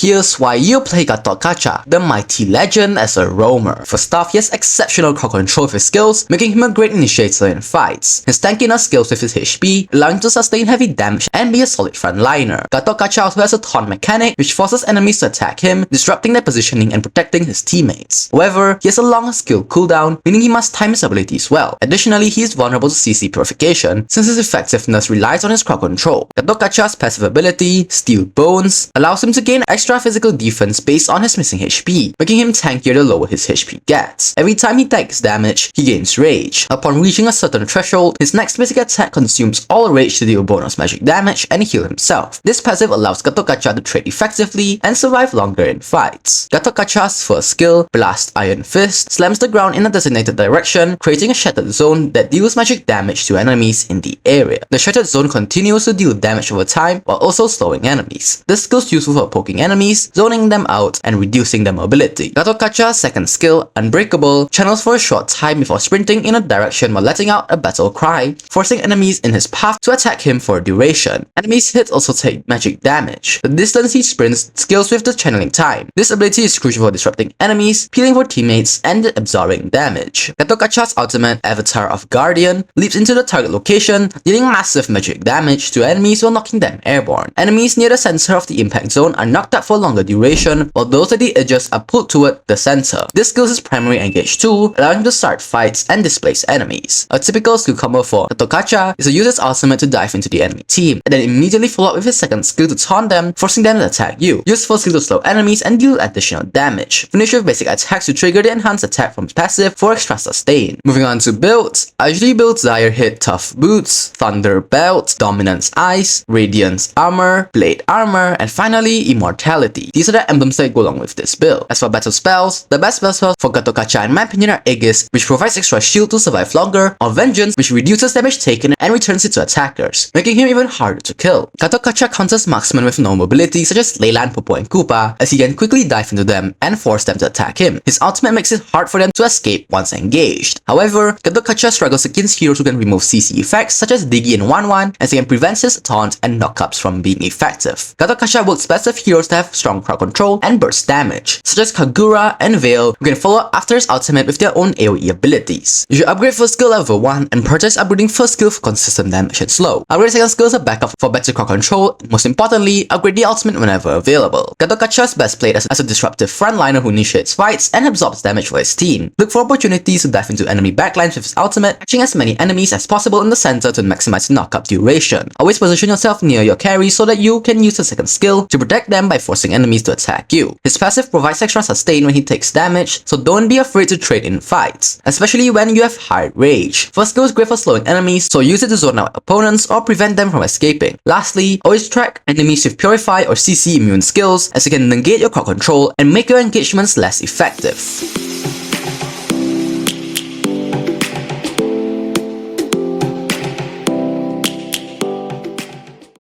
Here's why you play Gatotkaca, the mighty legend, as a roamer. First off, he has exceptional crowd control with his skills, making him a great initiator in fights. His tankiness scales with his HP, allowing him to sustain heavy damage and be a solid frontliner. Gatotkaca also has a taunt mechanic, which forces enemies to attack him, disrupting their positioning and protecting his teammates. However, he has a long skill cooldown, meaning he must time his abilities well. Additionally, he is vulnerable to CC purification, since his effectiveness relies on his crowd control. Gatotkaca's passive ability, Steel Bones, allows him to gain extra physical defense based on his missing HP, making him tankier the lower his HP gets. Every time he takes damage, he gains rage. Upon reaching a certain threshold, his next basic attack consumes all rage to deal bonus magic damage and heal himself. This passive allows Gatotkaca to trade effectively and survive longer in fights. Gatotkaca's first skill, Blast Iron Fist, slams the ground in a designated direction, creating a shattered zone that deals magic damage to enemies in the area. The shattered zone continues to deal damage over time while also slowing enemies. This skill is useful for poking enemies, zoning them out, and reducing their mobility. Gatotkaca's second skill, Unbreakable, channels for a short time before sprinting in a direction while letting out a battle cry, forcing enemies in his path to attack him for a duration. Enemies' hits also take magic damage. The distance he sprints scales with the channeling time. This ability is crucial for disrupting enemies, healing for teammates, and absorbing damage. Gatotkaca's ultimate, Avatar of Guardian, leaps into the target location, dealing massive magic damage to enemies while knocking them airborne. Enemies near the center of the impact zone are knocked out for a longer duration, while those at the edges are pulled toward the center. This skill is his primary engage tool, allowing him to start fights and displace enemies. A typical skill combo for Gatotkaca is to use his ultimate to dive into the enemy team, and then immediately follow up with his second skill to taunt them, forcing them to attack you. Use first skill to slow enemies and deal additional damage. Finish with basic attacks to trigger the enhanced attack from passive for extra sustain. Moving on to builds, I usually build Dire Hit Tough Boots, Thunder Belt, Dominance Ice, Radiance Armor, Blade Armor, and finally Immortality. These are the emblems that go along with this build. As for battle spells, the best battle spells for Gatotkaca in my opinion are Aegis, which provides extra shield to survive longer, or Vengeance, which reduces damage taken and returns it to attackers, making him even harder to kill. Gatotkaca counters marksmen with no mobility such as Leyland, Popo, and Koopa, as he can quickly dive into them and force them to attack him. His ultimate makes it hard for them to escape once engaged. However, Gatotkaca struggles against heroes who can remove CC effects such as Diggy and 1-1, as he can prevent his taunt and knockups from being effective. Gatotkaca works best with heroes that have strong crowd control and burst damage, such as Kagura and Veil, who can follow up after his ultimate with their own AoE abilities. You should upgrade first skill level 1 and prioritize upgrading first skill for consistent damage and slow. Upgrade second skill as a backup for better crowd control, and most importantly, upgrade the ultimate whenever available. Gatotkaca is best played as a disruptive frontliner who initiates fights and absorbs damage for his team. Look for opportunities to dive into enemy backlines with his ultimate, catching as many enemies as possible in the center to maximize the knockup duration. Always position yourself near your carry so that you can use the second skill to protect them by forcing enemies to attack you. His passive provides extra sustain when he takes damage, so don't be afraid to trade in fights, especially when you have high rage. First skill is great for slowing enemies, so use it to zone out opponents or prevent them from escaping. Lastly, always track enemies with Purify or CC immune skills, as it can negate your crowd control and make your engagements less effective.